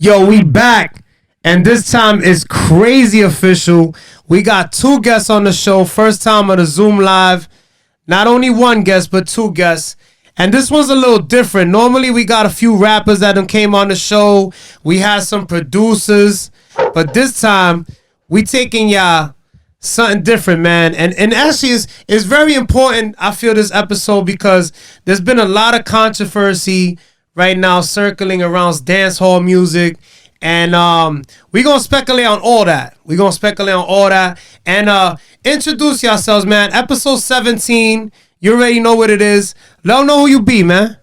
Yo, we back. And this time is crazy official. We got two guests on the show. First time on the Zoom Live. Not only one guest, but two guests. And this one's a little different. Normally, we got a few rappers that came on the show. We had some producers. But this time, we taking y'all something different, man. And actually, it's very important, I feel, this episode, because there's been a lot of controversy right now circling around dancehall music. And we're going to speculate on all that. And introduce yourselves, man. Episode 17. You already know what it is. Let them know who you be, man.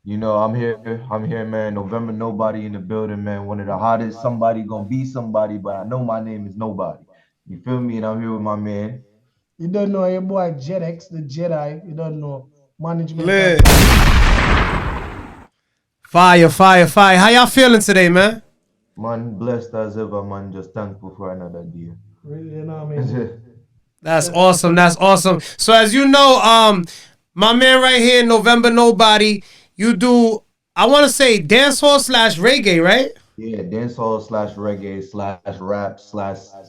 You know, I'm here, man. November Nobody in the building, man. One of the hottest. Somebody gonna be somebody, but I know my name is Nobody. You feel me? And I'm here with my man. You don't know your boy JEDDEXXX the Jedi. You don't know management. Lit. Fire. How y'all feeling today, man? Man, blessed as ever, man. Just thankful for another day. Really, you know what I mean? That's awesome. So as you know, my man right here, November Nobody, you do, I want to say dancehall / reggae, right? Yeah, dancehall / reggae / rap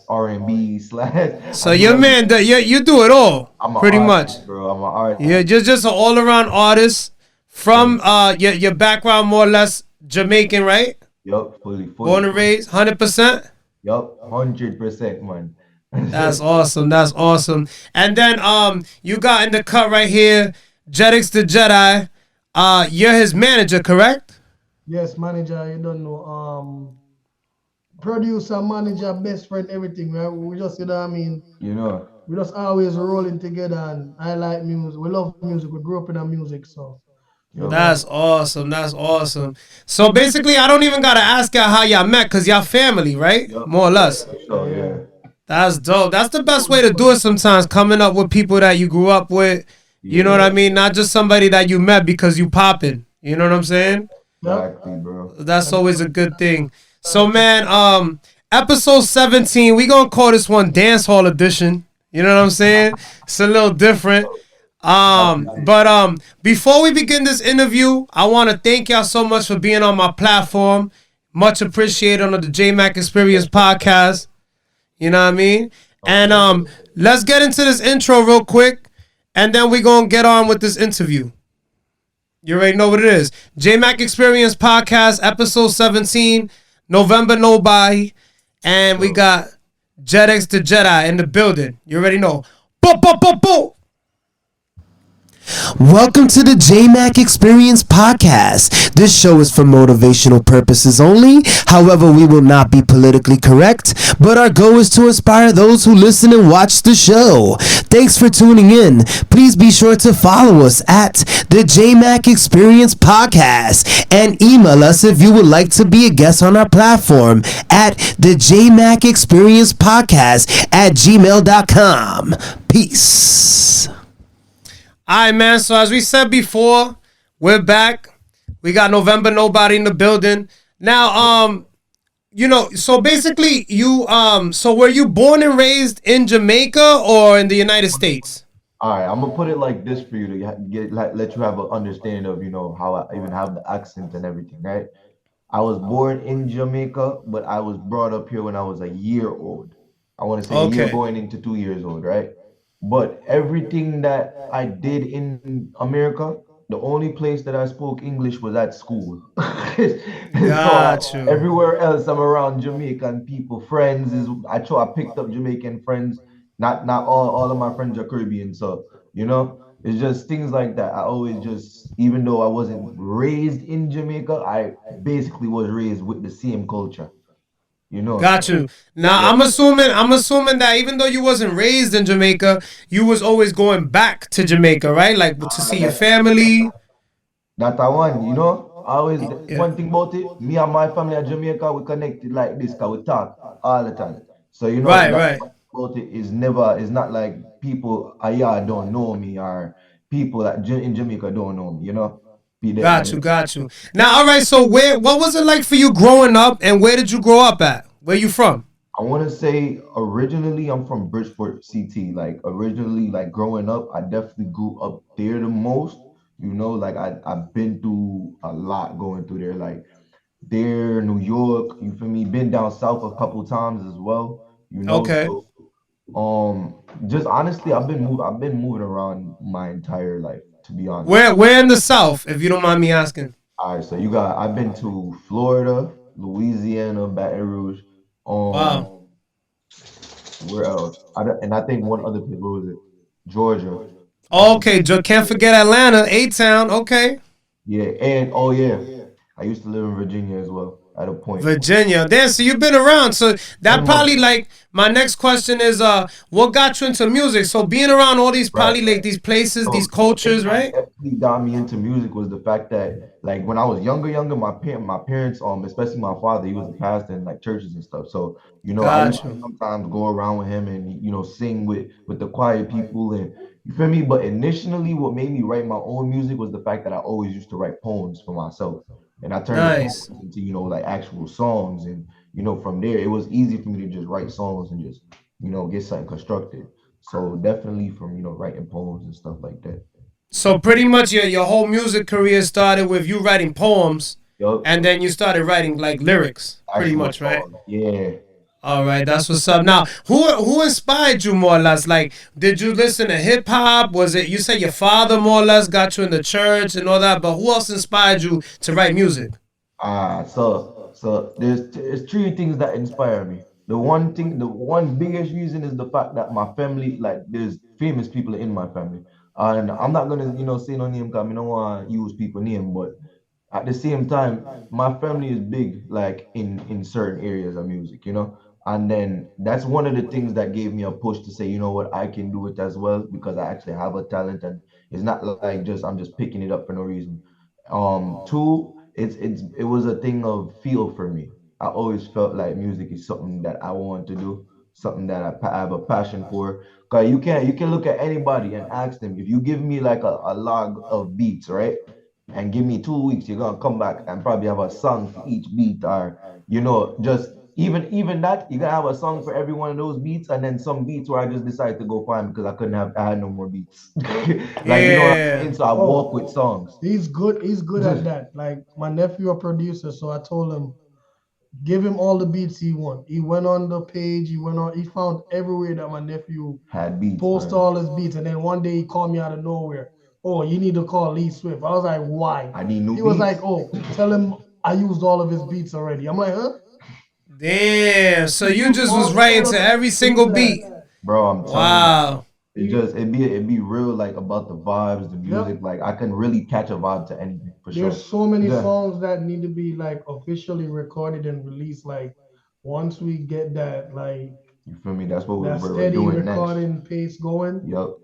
/ R&B / So your man, you do it all, I'm pretty artist, much. bro. I'm an artist. Yeah, just an all around artist from your background, more or less Jamaican, right? Yup, fully. Born and raised, 100%. Yup, 100%, man. That's awesome. And then you got in the cut right here, JEDDEXXX Di JEDDEYE. You're his manager, correct? Yes, manager. You don't know. Producer, manager, best friend, everything. Right? We just, you know what I mean. You know. We just always rolling together, and I like music. We love music. We grew up in the music, so. That's awesome. So basically, I don't even gotta ask y'all how y'all met, cause y'all family, right? Yep. More or less. So, yeah. That's dope. That's the best way to do it sometimes, coming up with people that you grew up with. You know what I mean? Not just somebody that you met because you popping. You know what I'm saying? Exactly, bro. That's always a good thing. So, man, episode 17, we gonna call this one Dance Hall Edition. You know what I'm saying? It's a little different. But before we begin this interview, I want to thank y'all so much for being on my platform. Much appreciated on the JMACK Experience podcast. You know what I mean? And let's get into this intro real quick, and then we're going to get on with this interview. You already know what it is. JMACK Experience podcast, episode 17, November Nobody. And we got JEDDEXXX Di JEDDEYE in the building. You already know. Boom. Welcome to the JMACK Experience Podcast. This show is for motivational purposes only. However, we will not be politically correct, but our goal is to inspire those who listen and watch the show. Thanks for tuning in. Please be sure to follow us at the JMACK Experience Podcast and email us if you would like to be a guest on our platform at the JMACK Experience Podcast at gmail.com. Peace. All right, man. So as we said before, we're back. We got November Nobody in the building. Now, you know, so basically you, so were you born and raised in Jamaica or in the United States? All right, I'm gonna put it like this for you to get let you have an understanding of how I even have the accent and everything, right? I was born in Jamaica, but I was brought up here when I was a year old. I want to say a year going into 2 years old, right? But everything that I did in America, the only place that I spoke English was at school. Gotcha. Everywhere else, I'm around Jamaican people. Friends is I picked up Jamaican friends. Not all of my friends are Caribbean, so it's just things like that. I always just, even though I wasn't raised in Jamaica, I basically was raised with the same culture. Got you. Now I'm assuming that even though you wasn't raised in Jamaica, you was always going back to Jamaica, right? Like to see your family. That I want, I always one thing about it, me and my family at Jamaica, we connected like this because we talk all the time. So Right. About it is not like people here don't know me or people that in Jamaica don't know me, Got you. Now, all right. So what was it like for you growing up, and where did you grow up at? Where you from? I want to say originally I'm from Bridgeport, CT. Like originally, like growing up, I definitely grew up there the most. Like I've been through a lot going through there. Like there, New York, been down south a couple times as well. You know, Okay. so just honestly, I've been moving around my entire life, to be honest. Where in the South, if you don't mind me asking? All right, so I've been to Florida, Louisiana, Baton Rouge, Wow. where else? And I think one other place. What was it? Georgia. Okay, can't forget Atlanta, A-Town. Okay. Yeah, and oh yeah, I used to live in Virginia as well at a point. Virginia. Damn, so you've been around. So that Pretty much. probably like my next question is what got you into music? So being around all these Right. probably like these places, these So the thing cultures, that right? definitely got me into music was the fact that like when I was younger, my parents, especially my father, he was a pastor in like churches and stuff. So, I used Got to you. sometimes go around with him and sing with the choir people and you feel me? But initially what made me write my own music was the fact that I always used to write poems for myself. And I turned the Nice. poems into, like actual songs. And, from there it was easy for me to just write songs and just, get something constructed. So definitely from, writing poems and stuff like that. So pretty much your whole music career started with you writing poems Yup. and then you started writing like lyrics, pretty Actual much, right? song. Yeah. All right, that's what's up. Now, who inspired you more or less? Like, did you listen to hip hop? Was it you said your father more or less got you in the church and all that? But who else inspired you to write music? So there's three things that inspire me. The one biggest reason is the fact that my family, like, there's famous people in my family, and I'm not gonna, say no name because I don't want to use people name, but at the same time, my family is big, like in certain areas of music. And then that's one of the things that gave me a push to say, you know what, I can do it as well because I actually have a talent, and it's not like just I'm just picking it up for no reason. Two, it was a thing of feel for me. I always felt like music is something that I want to do, something that I have a passion for. Cause you can look at anybody and ask them if you give me like a log of beats, right? And give me 2 weeks, you're gonna come back and probably have a song for each beat, or just even that, you're gonna have a song for every one of those beats, and then some beats where I just decided to go find because I had no more beats. Like you know what I'm Yeah. saying? So I walk with songs. He's good. He's good at that. Like my nephew, a producer, so I told him, give him all the beats he want. He went on the page. He found everywhere that my nephew Had beats, post man. all his beats. And then one day he called me out of nowhere. Oh, you need to call Lee Swift. I was like, why? I need new He was beats. like, oh, tell him I used all of his beats already. I'm like, huh? Damn. So you Used just was all writing of to his every beats single that. beat. Bro, I'm telling you, Wow. it'd be real, like, about the vibes, the Yep. music. Like I can really catch a vibe to anything for sure. There's so many Yeah. songs that need to be like officially recorded and released. Like once we get that like You feel me? That's what that we're steady doing next. recording pace going, Yup.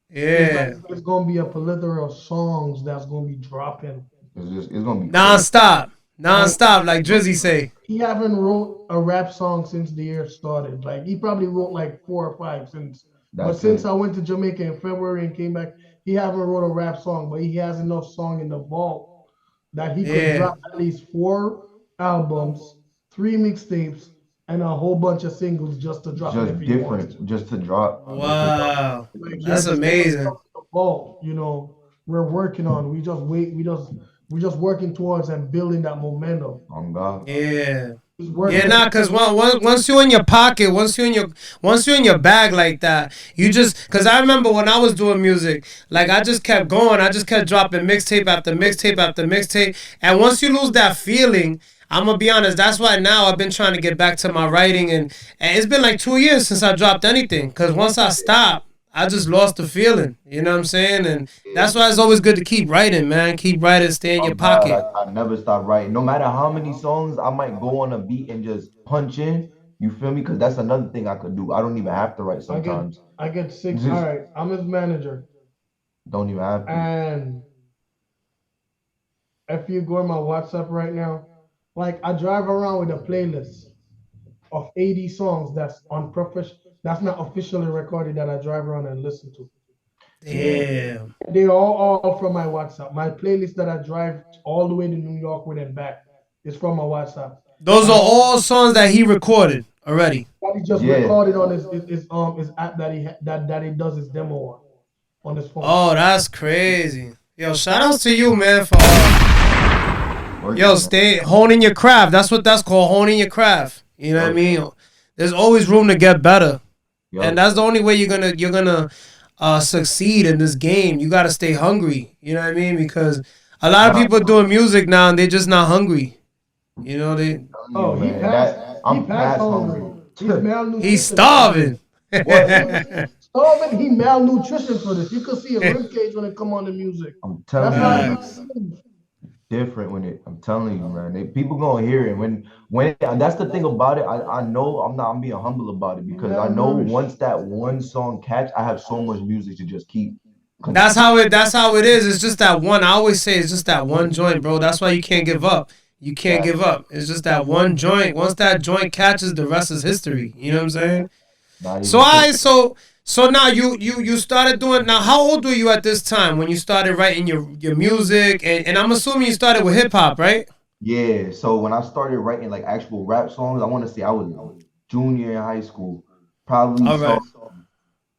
Yeah. it's gonna be a plethora of songs that's gonna be dropping. It's gonna be crazy. Non-stop. Like Non-stop, like Drizzy say. he haven't wrote a rap song since the year started. Like he probably wrote like 4 or 5 since. But That's since it. I went to Jamaica in February and came back, he haven't wrote a rap song. But he has enough song in the vault that he could Yeah. drop at least 4 albums, 3 mixtapes, and a whole bunch of singles just to drop it Just if he wants to. different, just to drop. Wow. Like That's there's so much amazing. stuff in the vault, we're working on. We just wait. We just working towards and building that momentum. On God. Yeah. Just Yeah, working. nah, cause once you're in your pocket, once you're in your bag like that, you just, cause I remember when I was doing music, like I just kept going, I just kept dropping mixtape after mixtape after mixtape, and once you lose that feeling, I'm gonna be honest, that's why now I've been trying to get back to my writing, and it's been like 2 years since I dropped anything, cause once I stopped, I just lost the feeling, you know what I'm saying, and that's why it's always good to keep writing, man, keep writing, stay in Oh your God, pocket. I never stop writing. No matter how many songs I might go on a beat and just punch in. You feel me? Because that's another thing I could do. I don't even have to write sometimes. I get six. Just All right, I'm his manager, don't even have to. and if you go on my WhatsApp right now, like I drive around with a playlist of 80 songs that's not officially recorded that I drive around and listen to. Damn. They're all from my WhatsApp. My playlist that I drive all the way to New York with and back is from my WhatsApp. Those are all songs that he recorded already. That he just Yeah. recorded on his app that he does his demo on his phone. Oh, that's crazy. Yo, shout outs to you, man, for Working, yo, man. stay honing your craft. That's what that's called, honing your craft. You know what I mean? There's always room to get better. And that's the only way you're gonna succeed in this game. You gotta stay hungry. You know what I mean? Because a lot of people are doing music now and they're just not hungry. You know they. Oh, he passed hungry. He's starving. Starving. He malnutrition for this. You can see a ribcage when it come on the music. I'm telling you. Different when I'm telling you, man. People gonna hear it when that's the thing about it. I know I'm being humble about it because I know once that one song catch, I have so much music to just keep. That's how it is. It's just that one. I always say it's just that one joint, bro. That's why you can't give up. You can't give up. It's just that one joint. Once that joint catches, the rest is history. You know what I'm saying? So now you started doing. Now, how old were you at this time when you started writing your music? And I'm assuming you started with hip hop, right? Yeah. So when I started writing like actual rap songs, I want to say I was junior in high school, probably. All right.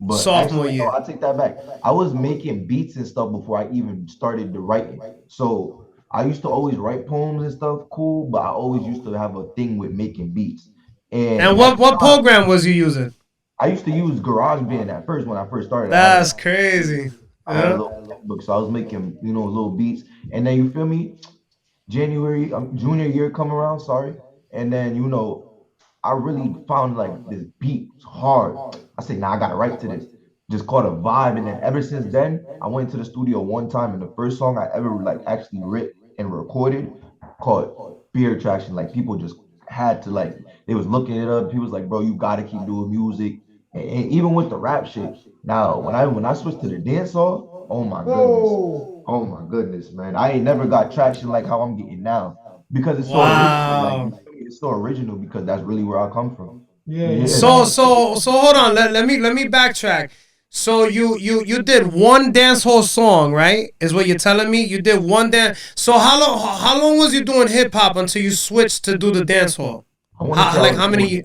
But sophomore year. I take that back. I was making beats and stuff before I even started the writing. So I used to always write poems and stuff, cool. But I always used to have a thing with making beats. And what program was you using? I used to use GarageBand at first when I first started. That's crazy. I had a little notebook, so I was making little beats, and then you feel me, January junior year come around, and then I really found like this beat was hard. I said, nah, I gotta write to this. Just caught a vibe, and then ever since then, I went to the studio one time, and the first song I ever like actually writ and recorded called Fear Attraction. Like people just had to they was looking it up. People was like, bro, you gotta keep doing music. And even with the rap shit, now when I switched to the dancehall, oh my goodness, man, I ain't never got traction like how I'm getting now because it's so original. It's so original because that's really where I come from. Yeah. So hold on, let me backtrack. So you did one dancehall song, right? Is what you're telling me? You did one dance. So how long was you doing hip hop until you switched to do the dancehall? How many?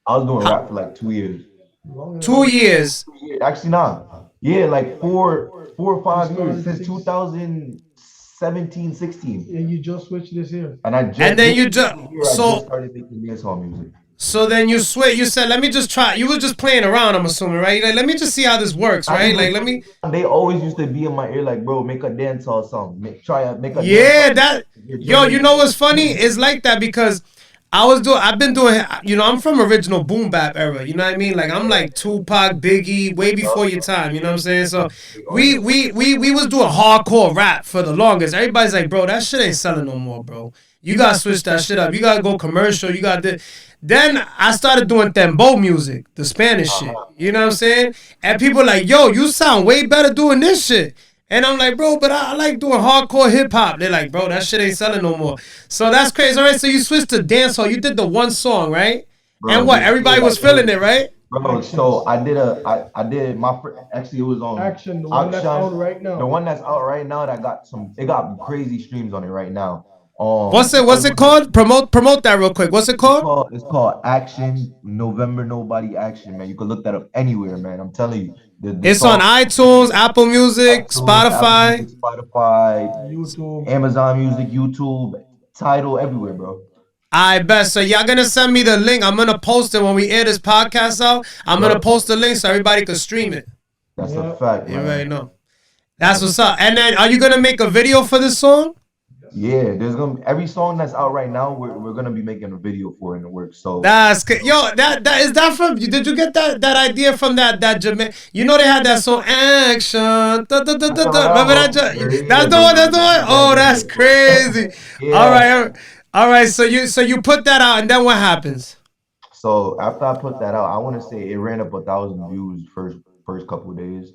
I was doing rap for like 2 years. 2 years. Actually, nah. Yeah, like four or 5 years since 2017, 16. And you just switched this year. And I just started making dancehall music. So then you switch. You said, "Let me just try." You were just playing around, I'm assuming, right? Like, let me just see how this works, right? Like, let me. They always used to be in my ear, like, "Bro, make a dancehall song. Make a." Yeah, that. Yo, you know what's funny? It's like that because I've been doing. I'm from original boom bap era. You know what I mean? Like I'm like Tupac, Biggie, way before your time. You know what I'm saying? So we was doing hardcore rap for the longest. Everybody's like, bro, that shit ain't selling no more, bro. You gotta switch that shit up. You gotta go commercial. You got this. Then I started doing tembo music, the Spanish shit. You know what I'm saying? And people like, yo, you sound way better doing this shit. And I'm like, bro, but I like doing hardcore hip hop. They're like, bro, that shit ain't selling no more. So that's crazy. All right, so you switched to dancehall. You did the one song, right? Bro, and what? Everybody was feeling it, right? Bro, so I did actually it was on Action, the one that's out right now. The one that's out right now that got crazy streams on it right now. What's it called? Promote that real quick. What's it called? It's called Action, November Nobody Action, man. You can look that up anywhere, man. I'm telling you. It's on iTunes, Apple Music, Spotify, YouTube, Amazon Music, YouTube, Tidal, everywhere, bro. I bet. So y'all gonna send me the link. I'm gonna post it when we air this podcast out. I'm gonna post the link so everybody can stream it. That's a fact, man. You already know. That's what's up. And then, are you gonna make a video for this song? Yeah, there's gonna be every song that's out right now. We're gonna be making a video for in the works. So that's good. Yo, that is that from? Did you get that idea from that JMACK? You know they had that song Action. Remember that? That's the one. That's the one. Oh, that's crazy. Yeah. All right. So you put that out, and then what happens? So after I put that out, I want to say it ran up 1,000 views first couple of days.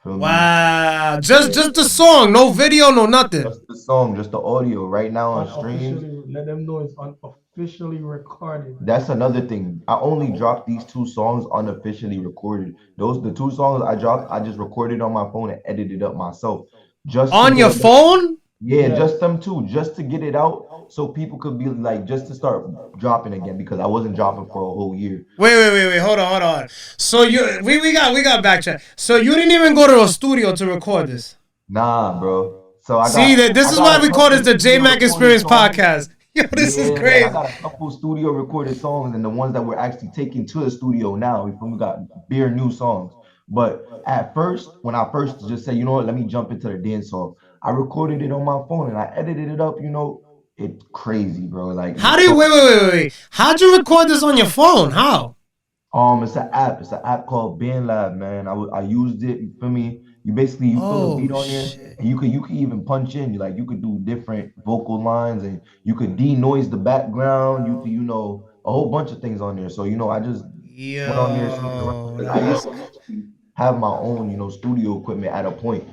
Wow, just the song, no video, no nothing. Just the song, just the audio. Right now on streams. Let them know it's unofficially recorded. That's another thing. I only dropped these 2 songs unofficially recorded. The 2 songs I dropped, I just recorded on my phone and edited up myself. Just on your phone? Yeah, just them 2, just to get it out. So people could be like, just to start dropping again because I wasn't dropping for a whole year. Wait, hold on. So we got backtrack. So you didn't even go to a studio to record this? Nah, bro. So this is why we call this the JMACK Experience Podcast. Yo, this is Yeah, man, I crazy. got a couple studio recorded songs, and the ones that we're actually taking to the studio now, we got bare new songs. But at first, when I first just said, you know what, let me jump into the dance hall, I recorded it on my phone and I edited it up. It's crazy, bro. Like How the do you song. wait? How'd you record this on your phone? How? It's an app. It's an app called BandLab, man. I used it. You feel me? You throw the Oh beat on there, shit. and you could even punch in. You could do different vocal lines, and you could denoise the background. You could a whole bunch of things on there. So I just went on there sneaking around Yo, because I used that's to actually have my own studio equipment at a point,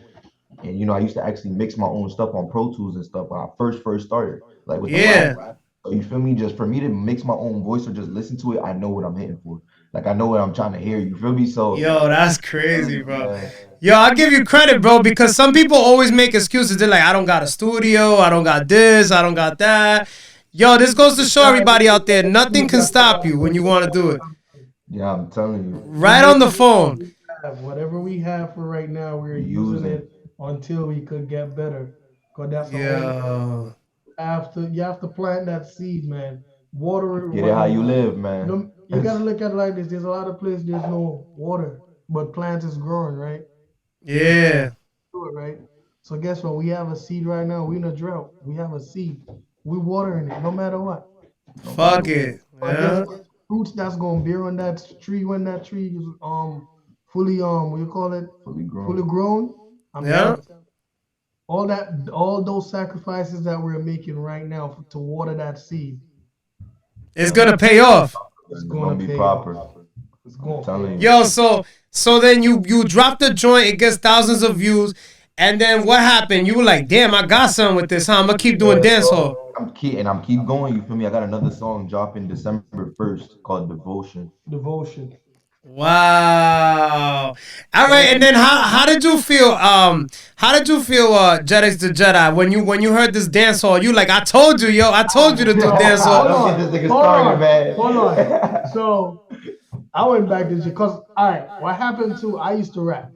and I used to actually mix my own stuff on Pro Tools and stuff when I first started, like with the rap. yeah. So you feel me? Just for me to mix my own voice or just listen to it, I know what I'm hitting for. Like I know what I'm trying to hear. You feel me? So Yo, that's I'm telling crazy, you, bro. man. Yo, I give you credit, bro, because some people always make excuses. They're like, I don't got a studio, I don't got this, I don't got that. Yo, this goes to show everybody out there, nothing can stop you when you want to do it. Yeah, I'm telling you, We Right make on the phone. whatever we have for right now, we're we using using. it until we could get better. Cause that's the only Yo. you have to plant that seed, man. Water it Get it when how you you want. live, man. You gotta look at it like this. There's a lot of places there's no water, but plants is growing, right? Yeah. Do it, right? So guess what? We have a seed right now. We in a drought. We have a seed. We watering it, no matter what. No matter Fuck what, it. But guess Yeah. what? Fruits that's gonna bear on that tree when that tree is fully what you call it? fully Fully grown. grown. I'm Yeah. telling you, all those sacrifices that we're making right now to water that seed, It's gonna pay off. it's It's gonna gonna be pay off. proper. It's I'm gonna pay telling off. you. Yo, so then you drop the joint, it gets thousands of views, and then what happened? You were like, damn, I got something with this, huh? I'm gonna keep doing Yeah, dancehall. so I'm keep going. You feel me? I got another song dropping December 1st called Devotion. Devotion. Wow. All right, and then how did you feel? JEDDEXXX the Jedi when you heard this dance hall? You like I told you, yo, I told you to do dance hall. Hold Don't get on, this nigga hold started, on, man. hold on. So I went back to because all right, what happened to I used to rap.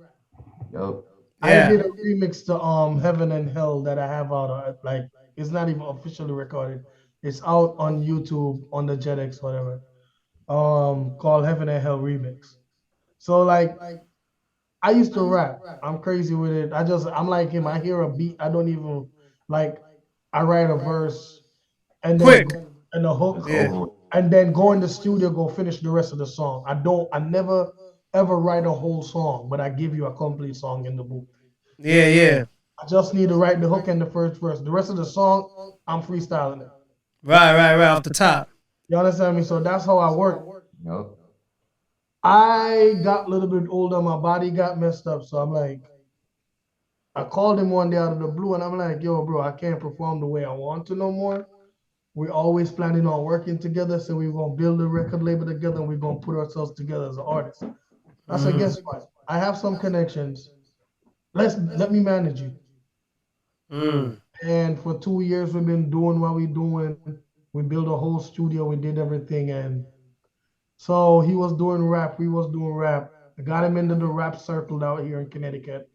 Yo, I did Yeah. a remix to Heaven and Hell that I have out like it's not even officially recorded. It's out on YouTube on the JEDDEXXX whatever. Called Heaven and Hell Remix. So like I used to rap. I'm crazy with it. I'm like him. I hear a beat. I don't even like I write a verse and then Quick. and a it's hook Yeah. over. and then go in the studio, go finish the rest of the song. I never ever write a whole song, but I give you a complete song in the booth. Yeah, yeah. I just need to write the hook and the first verse. The rest of the song, I'm freestyling it. Right off the top. You understand me? So that's how I work. Yo, I got a little bit older, my body got messed up. So I'm like, I called him one day out of the blue and I'm like, yo, bro, I can't perform the way I want to no more. We're always planning on working together. So we're going to build a record label together and we're going to put ourselves together as an artist. I said, Mm, guess what? I have some connections. Let me manage you. mm. And for 2 years, we've been doing what we're doing. We built a whole studio. We did everything. And so he was doing rap. We was doing rap. I got him into the rap circle out here in Connecticut.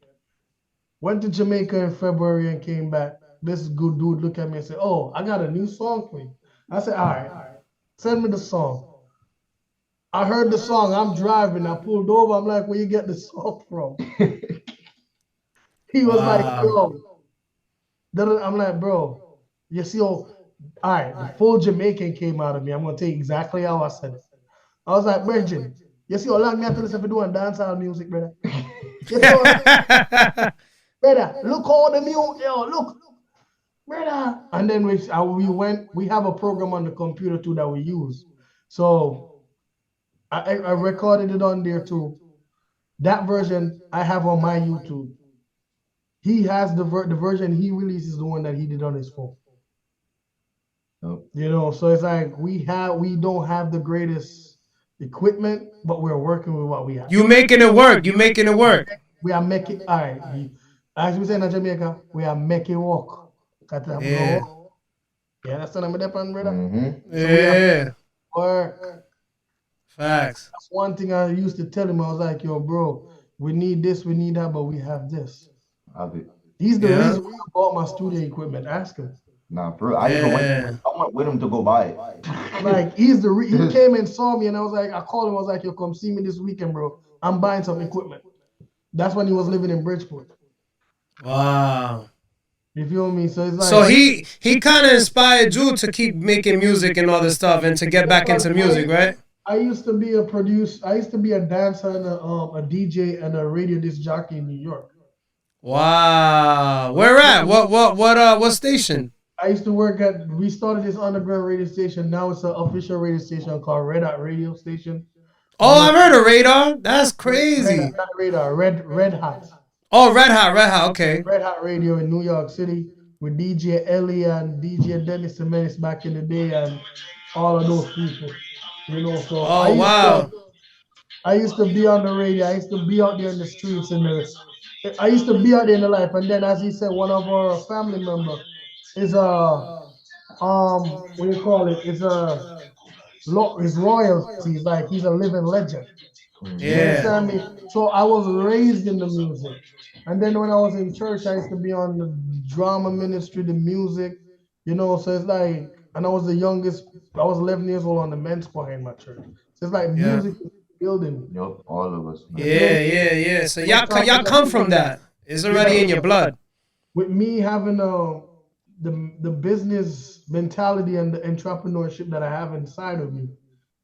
Went to Jamaica in February and came back. This good dude looked at me and said, oh, I got a new song for you. I said, all right, send me the song. I heard the song. I'm driving. I pulled over. I'm like, where you get the song from? He was like, Wow. yo. I'm like, bro, you see, all right, the full Jamaican came out of me. I'm going to tell you exactly how I said it. I was like, Virgin, you see how long me have to listen to doing dancehall music, brother? You see how brother, look all the music, yo, look, brother. And then we have a program on the computer too that we use. So I recorded it on there too. That version I have on my YouTube. He has the version he releases the one that he did on his phone. So it's like we don't have the greatest equipment, but we're working with what we have. You making it work. You making it work. We are making all right. As we say in Jamaica, we are making work. Yeah. You understand what I'm saying, brother? mm-hmm. So we are Yeah. work. Facts. That's one thing I used to tell him. I was like, yo, bro, we need this, we need that, but we have this. Have it. He's the Yeah. reason why I bought my studio equipment. Ask him. Nah, for real. I even I went with him to go buy it. Like he came and saw me, and I was like, I called him. I was like, yo, come see me this weekend, bro. I'm buying some equipment. That's when he was living in Bridgeport. Wow. You feel me? So it's like, so he kind of inspired you to keep making music and all this stuff and to get back into music, right? I used to be a producer. I used to be a dancer and a DJ and a radio disc jockey in New York. Wow. Where at? What station? I used to work at. We started this underground radio station. Now it's an official radio station called Red Hot Radio Station. Oh, I've heard of Radar. That's crazy. Not Radar, Red Hot. Oh, Red Hot. Okay. Red Hot Radio in New York City with DJ Ellie and DJ Dennis the Menace back in the day and all of those people. You know, so oh wow. I used to be on the radio. I used to be out there in the streets I used to be out there in the life. And then, as he said, one of our family members is what do you call it? His royalties. Like he's a living legend. Yeah. You understand me? So I was raised in the music. And then when I was in church, I used to be on the drama ministry, the music, you know. So it's like, and I was the youngest. I was 11 years old on the men's choir in my church. So it's like music building. Yup, all of us. Man. Yeah. So y'all come from that. It's already in your blood. With me having the business mentality and the entrepreneurship that I have inside of me,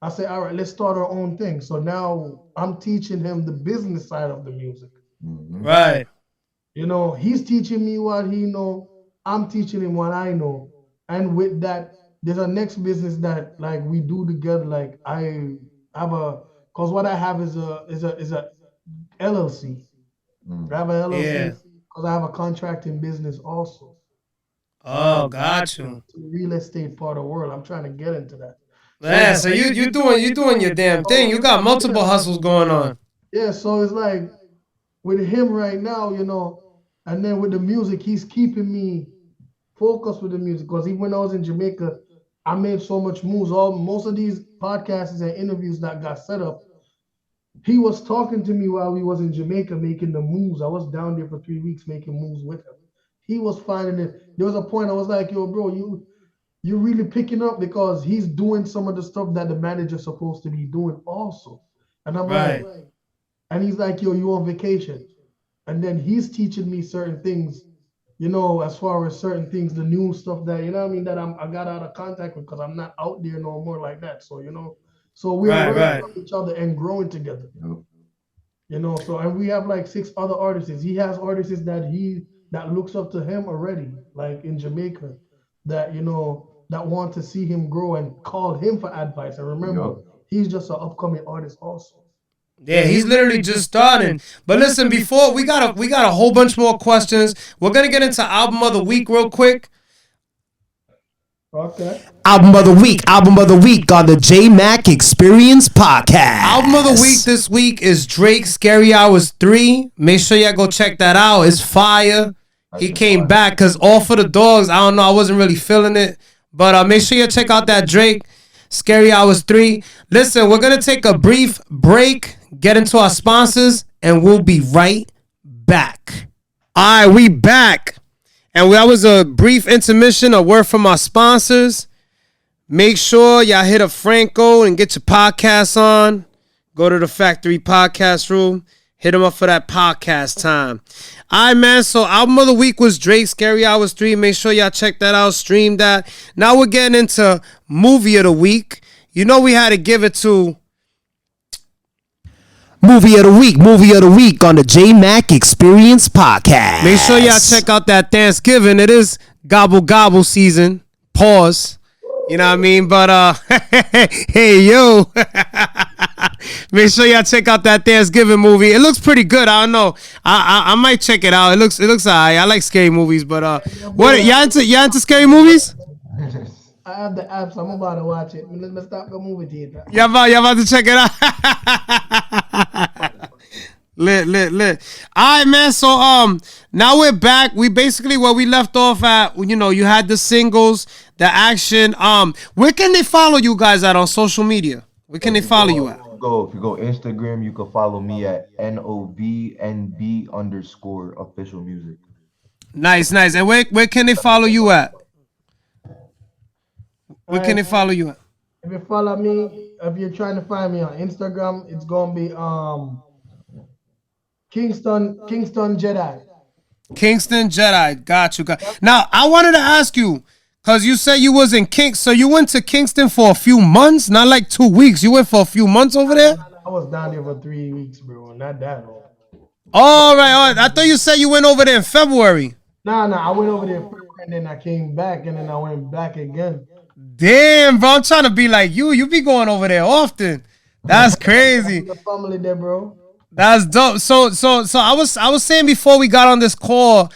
I say, all right, let's start our own thing. So now I'm teaching him the business side of the music. Mm-hmm. Right. You know, he's teaching me what he know. I'm teaching him what I know. And with that, there's a next business that like we do together. Like I have cause what I have is a LLC. I have an LLC because I have a contracting business also. Oh, got you. The real estate part of the world. I'm trying to get into that. Yeah, so you doing your damn thing. You got multiple hustles going on. Yeah, so it's like with him right now, you know, and then with the music, he's keeping me focused with the music. Because even when I was in Jamaica, I made so much moves. Most of these podcasts and interviews that got set up, he was talking to me while we was in Jamaica making the moves. I was down there for 3 weeks making moves with him. He was finding it. There was a point I was like, yo, bro, you're really picking up because he's doing some of the stuff that the manager's supposed to be doing also. And I'm like, and he's like, yo, you on vacation. And then he's teaching me certain things, you know, as far as certain things, the new stuff that, you know what I mean, that I got out of contact with because I'm not out there no more like that. So, you know, so we're learning from each other and growing together. You know, so, and we have like 6 other artists. He has artists that looks up to him already, like in Jamaica, that, you know, that want to see him grow and call him for advice. And remember, he's just an upcoming artist also. Yeah, he's literally just starting. But listen, before we got a whole bunch more questions. We're gonna get into album of the week real quick. Okay. Album of the week on the JMACK Experience Podcast. Album of the week this week is Drake's Scary Hours 3. Make sure y'all go check that out. It's fire. He came back because All for the Dogs, I don't know, I wasn't really feeling it. But make sure you check out that Drake Scary Hours 3. Listen, we're going to take a brief break, get into our sponsors, and we'll be right back. All right, we back. And that was a brief intermission, a word from our sponsors. Make sure y'all hit up Franco and get your podcasts on. Go to the Factory Podcast Room. Hit him up for that podcast time. All right, man. So album of the week was Drake's Scary Hours 3. Make sure y'all check that out. Stream that. Now we're getting into movie of the week. You know we had to give it to Movie of the week on the JMACK Experience Podcast. Make sure y'all check out that Thanksgiving. It is gobble gobble season. Pause. You know what I mean? But hey yo. Make sure y'all check out that Thanksgiving movie. It looks pretty good. I don't know. I might check it out. It looks alright. I like scary movies, but what y'all into scary movies? I have the app, so I'm about to watch it. Let's stop the movie theater. Y'all about to check it out. Lit. All right, man. So now we're back. We basically where we left off at. You know, you had the singles, the action. Where can they follow you guys at on social media? Where can they follow you at? If you go Instagram, you can follow me at NOVNB_official music. Nice. And where can they follow you at? Where can they follow you at? If you follow me, if you're trying to find me on Instagram, it's gonna be Kingston Jedi. Kingston Jedi. Got you. Now, I wanted to ask you, because you said you was in so you went to Kingston for a few months, not like 2 weeks. You went for a few months over there? I was down there for 3 weeks, bro. Not that long. All right, all right. I thought you said you went over there in February. Nah, I went over there first, and then I came back, and then I went back again. Damn, bro. I'm trying to be like you. You be going over there often. That's crazy. The family there, bro. That's dope. So I was saying before we got on this call,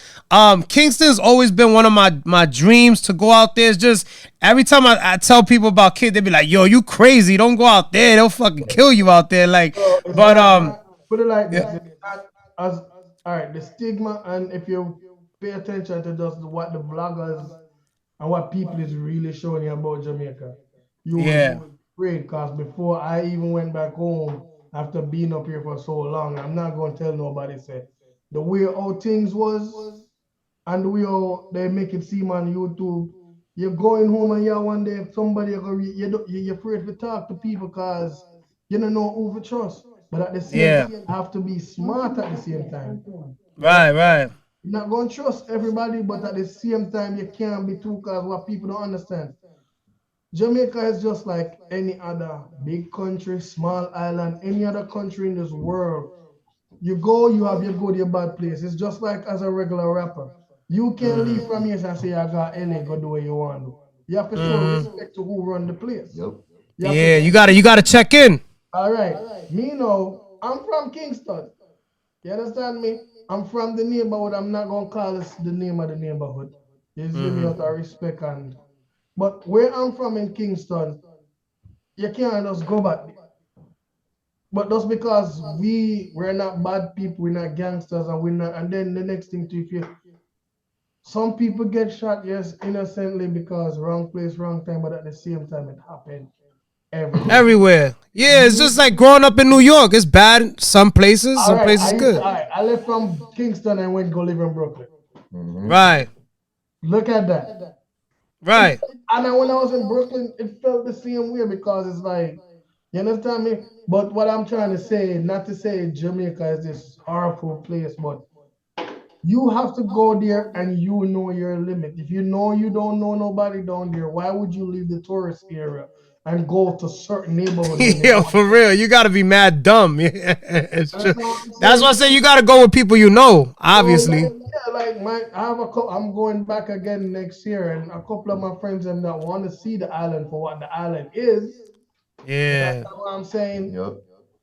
Kingston's always been one of my dreams to go out there. It's just every time I tell people about kids, they be like, "Yo, you crazy? Don't go out there. They'll fucking kill you out there." Like, but Put it like this: it's not as all right. The stigma, and if you pay attention to just what the bloggers and what people is really showing you about Jamaica, you Yeah. will be afraid. Because before I even went back home after being up here for so long, I'm not gonna tell nobody say the way how things was and the way how they make it seem on YouTube. You're going home and you one day somebody you're afraid to talk to people because you don't know who to trust. But at the same time, you have to be smart at the same time. right. You're not going to trust everybody, but at the same time, you can't be too, because what people don't understand. Jamaica is just like any other big country, small island, any other country in this world. You go, you have your good, your bad place. It's just like as a regular rapper. You can't leave from here and say, I got LA, go do what you want to. You have to show respect to who run the place. Yep. Yeah, you gotta check in. All right. Me know, I'm from Kingston. You understand me? I'm from the neighborhood. I'm not gonna call this the name of the neighborhood. You see me out of respect and but where I'm from in Kingston, you can't just go back there. But just because we're not bad people, we're not gangsters, and we're not, and then the next thing too, if you some people get shot, yes, innocently because wrong place, wrong time, but at the same time it happened Everywhere. Yeah, it's just like growing up in New York. It's bad some places, some places good. I left from Kingston and went to go live in Brooklyn. Right. Look at that. Right. And then when I was in Brooklyn, it felt the same way because it's like, you understand me? But what I'm trying to say, not to say Jamaica is this horrible place, but you have to go there and you know your limit. If you know you don't know nobody down there, why would you leave the tourist area and go to certain neighborhoods? Yo, for real, you gotta be mad dumb. It's true. That's why I say you gotta go with people you know, obviously. So, like I'm going back again next year, and a couple of my friends that want to see the island for what the island is. Yeah. That's what I'm saying. Yep.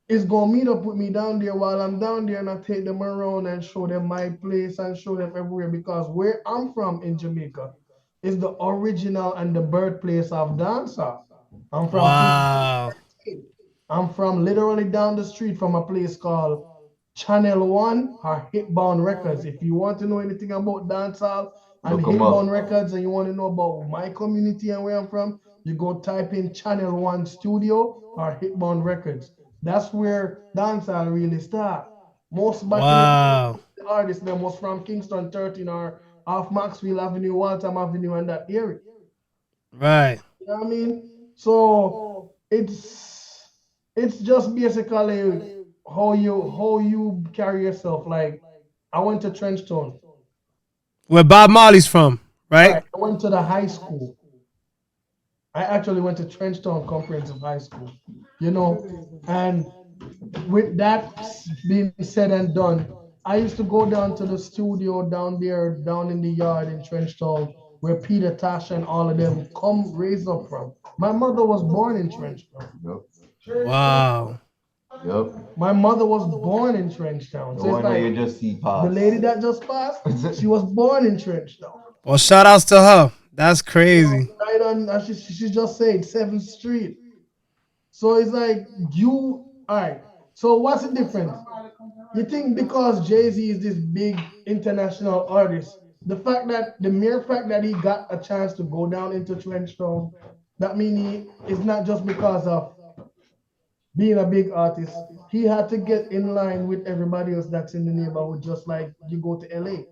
Is gonna meet up with me down there while I'm down there, and I take them around and show them my place and show them everywhere, because where I'm from in Jamaica is the original and the birthplace of dancehall. Wow. I'm from literally down the street from a place called Channel One or Hitbound Records. If you want to know anything about dancehall and Hitbound Records, and you want to know about my community and where I'm from, you go type in Channel One Studio or Hitbound Records. That's where dancehall really start. Most back in the artists them was from Kingston 13 or off Maxwell Avenue, Waltham Avenue, and that area. Right. You know what I mean? So it's just basically how you carry yourself. Like I went to Trenchtown. Where Bob Marley's from, right? I went to the high school. I actually went to Trenchtown Comprehensive High School, you know, and with that being said and done, I used to go down to the studio down there, down in the yard in Trenchtown, where Peter Tosh and all of them come raised up from. My mother was born in Trenchtown. Yep. Wow. Yep. My mother was born in Trenchtown. So it's like you just see past. the lady that just passed, she was born in Trenchtown. Well, shout outs to her. That's crazy. Right on, she just said 7th Street. So it's like all right. So what's the difference? You think because Jay-Z is this big international artist, the mere fact that he got a chance to go down into Trenchtown, that means it's not just because of being a big artist. He had to get in line with everybody else that's in the neighborhood, just like you go to LA.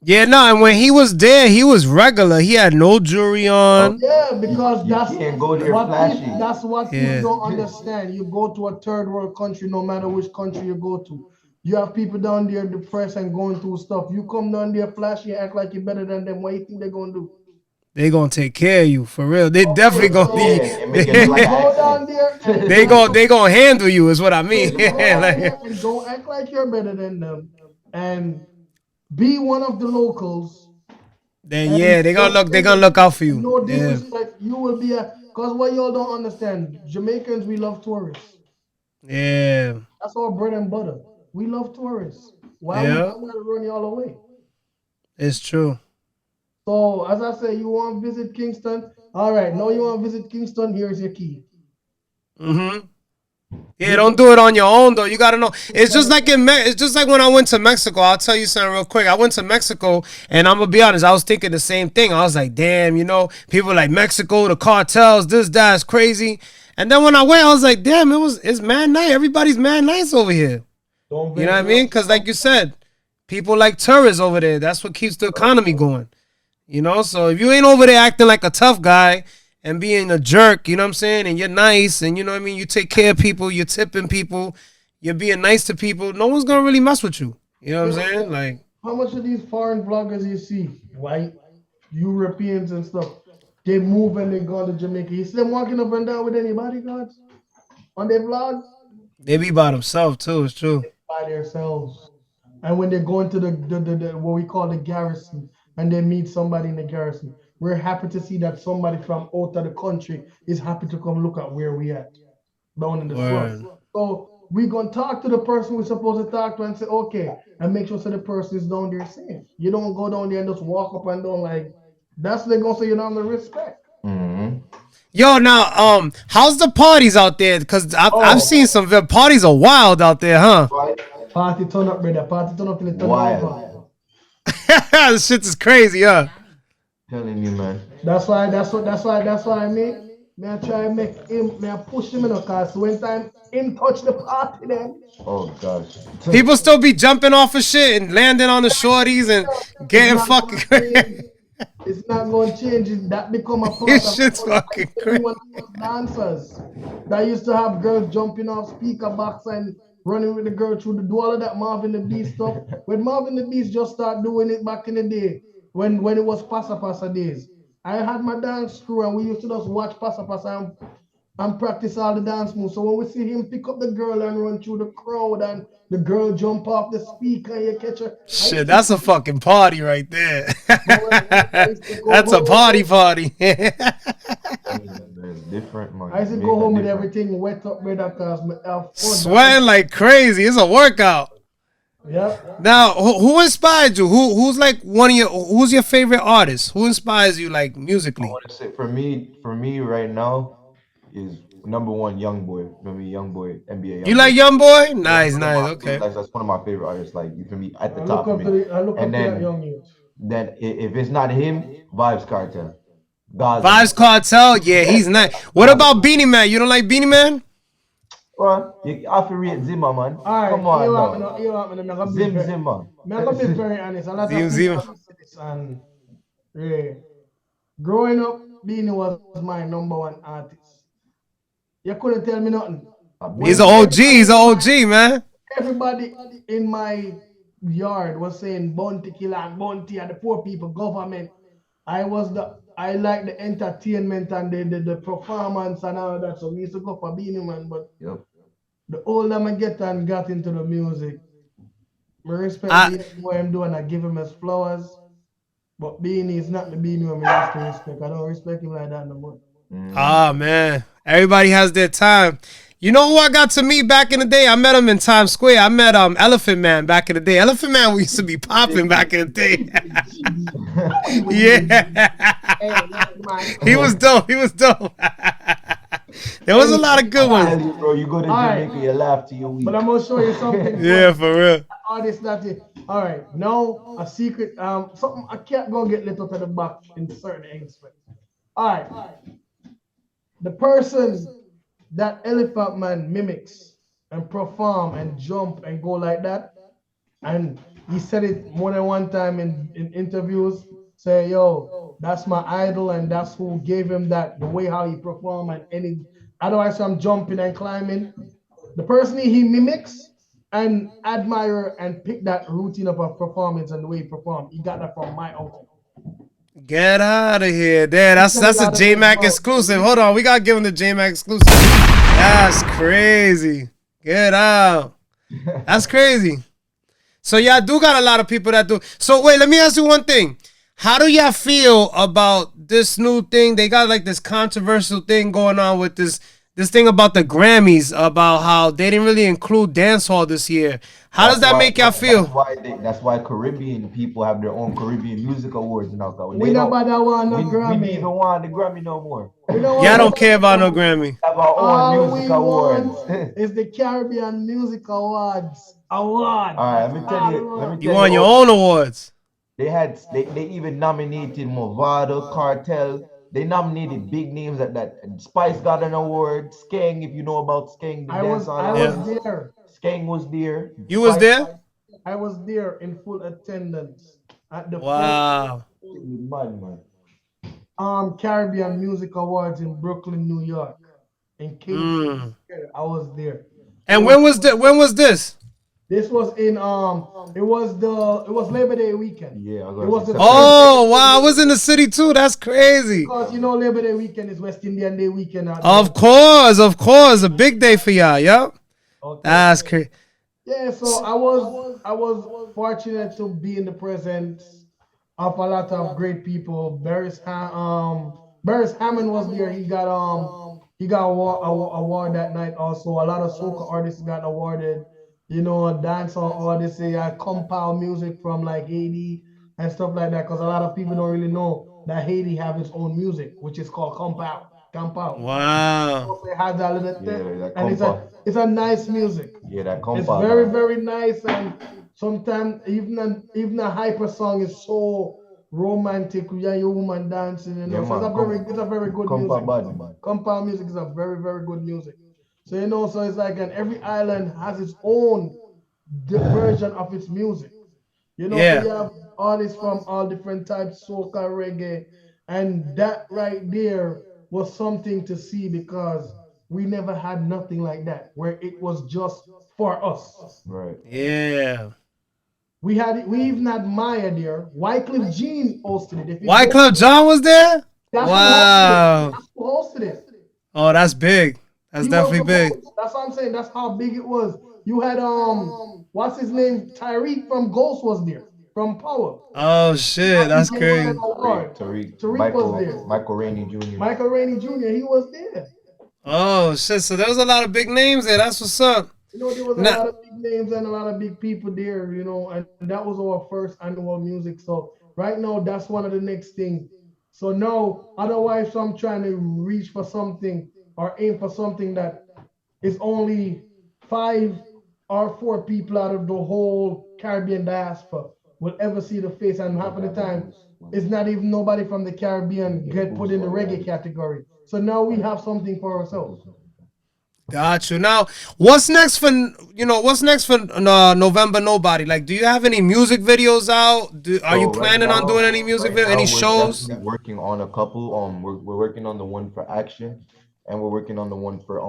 Yeah, no, and when he was there, he was regular. He had no jewelry Oh, on. Yeah, because you can't go there flashy. that's what people Yeah. don't understand. You go to a third world country, no matter which country you go to. You have people down there depressed and going through stuff. You come down there flashy, act like you're better than them. What do you think they're gonna do? They gonna take care of you for real. They definitely Okay, gonna so be. Yeah, and make it look like an go down accent. there and They gonna handle you is what I mean. go down there Like, and don't act like you're better than them and be one of the locals. then And yeah, they gonna look out for you. no Yeah, disrespect, you will be a because what y'all don't understand, Jamaicans, we love tourists. yeah, That's our bread and butter. We love tourists. Why would yeah. I want to run y'all away? It's true. So as I say, you want to visit Kingston? All right, now you want to visit Kingston, here's your key. Mm-hmm. Yeah, don't do it on your own though. You gotta know. It's just like it's just like when I went to Mexico. I'll tell you something real quick. I went to Mexico, and I'm gonna be honest. I was thinking the same thing. I was like, damn, people like Mexico, the cartels, this, that is crazy. And then when I went, I was like, damn, it's mad nice. Everybody's mad nice over here. Don't You know what I venture mean? Because like you said, people like tourists over there. That's what keeps the economy going. So if you ain't over there acting like a tough guy and being a jerk, you know what I'm saying, and you're nice, and you know what I mean, you take care of people, you're tipping people, you're being nice to people, no one's gonna really mess with you. You know what I'm saying? Like, How much of these foreign vloggers you see, white, Europeans and stuff, they move and they go to Jamaica. You see them walking up and down with any bodyguards on their vlogs? they be by themselves too. It's true. By themselves. And when they go into the what we call the garrison and they meet somebody in the garrison, we're happy to see that somebody from out of the country is happy to come look at where we at down in the Word. front. So we're gonna talk to the person we're supposed to talk to and say, okay, and make sure so the person is down there safe. You don't go down there and just walk up and down like that's they're gonna say you don't have the respect. Mm-hmm. Yo, now, how's the parties out there? Because I've seen some parties are wild out there, huh? Party turn up, brother. Party turn up till it turn Wild. over. This shit is crazy, huh? Telling you, man. That's why I mean. May I try and make him, may I push him in a cause when time him touch the party then. Oh gosh. People still be jumping off of shit and landing on the shorties and getting It's not fucking gonna crazy. change. It's not going to change. That become a part This of shit's fucking crazy. one of those dancers that used to have girls jumping off speaker box and running with the girl through the do all of that Marvin the Beast stuff. When Marvin the Beast just started doing it back in the day, when it was Pasa Pasa days, I had my dance crew and we used to just watch Pasa Pasa and practice all the dance moves. So when we see him pick up the girl and run through the crowd and the girl jump off the speaker and you catch her. Shit, that's a fucking party right there. That's a party. It's different, man. I used to go home with everything wet up, brother, because I have fun. Sweating like crazy. It's a workout. Yeah. Now, who inspired you? Who's like who's your favorite artist? Who inspires you like I musically? want to say for me right now is number one Young Boy. For me, Young Boy, NBA Young You Boy. like Young Boy? Nice, One of nice. my Okay. favorites, that's one of my favorite artists. Like you feel me at the I top look of up me. to I look up And to that then young youth. then if it's not him, Vibes Cartel. Gaza. Vibes Cartel, yeah, he's nice. What about Beanie Man? You don't like Beanie Man? Well, you have to rate Zimmer, man. All right, Come on, you want me now. to, you want me to make a Zim big, Zimmer. I'm gonna be very honest. A lot Zim, of Zim. people say this and yeah. Growing up, Beanie was my number one artist. You couldn't tell me nothing. He's an OG. He's an OG, man. Everybody in my yard was saying Bounty Killer and Bounty and the poor people government. I like the entertainment and the performance and all that. So we used to go for Beanie Man, but Yep. the older I get and got into the music, I respect I- Beanie what I'm doing. I give him his flowers. But Beanie is not the Beanie when I used to respect. I don't respect him like that no more. Ah, man. Everybody has their time. You know who I got to meet back in the day? I met him in Times Square. I met Elephant Man back in the day. Elephant Man used to be popping back in the day. Yeah. He was dope. He was dope. There was a lot of good ones. Bro, you go to Jamaica, you laugh to your week. But I'm gonna show you something. Yeah, for real. Artist that is all right. Now a secret. Something I can't go get little to the back in certain aspects. All right. The person that Elephant Man mimics and perform and jump and go like that and he said it more than one time in interviews. Say, yo, that's my idol, and that's who gave him that the way how he perform and any. Otherwise, I'm jumping and climbing. The person he mimics and admire and pick that routine of a performance and the way he perform. He got that from my outfit. Get out of here. There, that's a JMAC exclusive. Hold on, we gotta give him the JMAC exclusive. That's crazy. Get out. That's crazy. So y'all do got a lot of people that do. So wait, let me ask you one thing. How do y'all feel about this new thing? They got like this controversial thing going on with this thing about the Grammys, about how they didn't really include dancehall this year. How does that make y'all feel? That's why Caribbean people have their own Caribbean Music Awards now. We nobody want no Grammy. We even want the Grammy no more. Y'all don't care about no Grammy. Have our own music awards. It's the Caribbean Music Awards. All right, let me tell you. You want your own awards. They even nominated Movado, Cartel. They nominated big names at that. And Spice got an award. Skeng, if you know about Skeng, I was there. Skeng was there. You was there? I was there in full attendance at the Caribbean Music Awards in Brooklyn, New York. In Kingston. I was there. And when was this? This was in it was Labor Day weekend. Yeah, oh wow, I was in the city too. That's crazy. Because you know Labor Day weekend is West Indian Day weekend. Of course, a big day for y'all. Yep. Okay. That's crazy. Yeah, so I was fortunate to be in the presence of a lot of great people. Barris Hammond was there. He got award that night also. A lot of soca artists got awarded. You know, dancehall artists, compound music from like Haiti and stuff like that. Because a lot of people don't really know that Haiti have its own music, which is called compound. Wow. So it has that little thing, and it's a nice music. Yeah, that compound. It's very, very nice, and sometimes even a hyper song is so romantic. Yeah, your woman dancing, you know. Yeah, so it's a very good music. Compound music is a very, very good music. So you know, so it's like, and every island has its own version of its music. You know, we have artists from all different types, soca, reggae, and that right there was something to see because we never had nothing like that where it was just for us. Right. Yeah. We even had Maya there. Wycliffe Jean hosted it. Wycliffe Jean was there? Wow. That's who hosted it. Oh, that's big. That's definitely big. That's what I'm saying. That's how big it was. You had what's his name? Tyreek from Ghost was there. From Power. Oh shit, that's crazy. Tariq was there. Michael Rainey Jr. He was there. Oh shit, so there was a lot of big names there. That's what's up. You know, there was a lot of big names and a lot of big people there, you know, and that was our first annual music. So right now, that's one of the next things. So now, otherwise, I'm trying to reach for something or aim for something that is only 5 or 4 people out of the whole Caribbean diaspora will ever see the face, and half of the time it's not even nobody from the Caribbean get put in the reggae category. So now we have something for ourselves. Got you. Now, what's next for November Nobody? Like, do you have any music videos out? Are you planning on doing any music videos, any shows? We're working on a couple. We're working on the one for Action, and we're working on the one for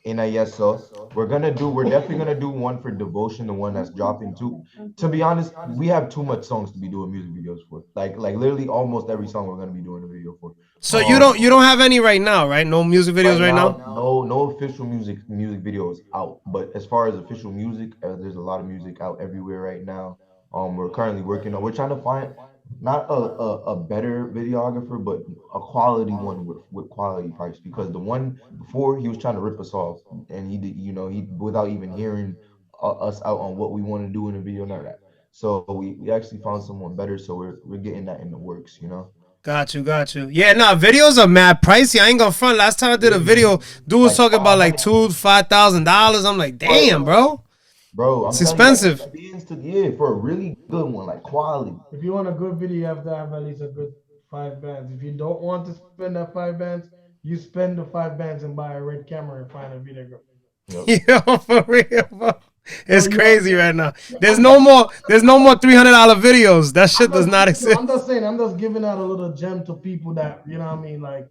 Inayeso. We're definitely gonna do one for Devotion, the one that's dropping too. To be honest, we have too much songs to be doing music videos for. Like literally almost every song we're gonna be doing a video for. So you don't have any right now, right? No music videos right now? No official music videos out. But as far as official music, there's a lot of music out everywhere right now. We're currently working on. We're trying to find not a better videographer, but a quality one with quality price, because the one before, he was trying to rip us off, and he did, he without even hearing us out on what we want to do in the video, none of that. So we actually found someone better, so we're getting that in the works, Got you. Yeah, videos are mad pricey. I ain't gonna front. Last time I did a video, dude was talking about like $5,000. I'm like, damn, bro. Bro, it's expensive. For a really good one, like quality. If you want a good video, you have to have at least a good 5 bands. If you don't want to spend that 5 bands, you spend the 5 bands and buy a red camera and find a videographer. Yep. Yo, for real, bro. It's you crazy right now. There's no more $300 videos. That shit does not exist. I'm just saying, I'm just giving out a little gem to people that, you know what I mean? Like,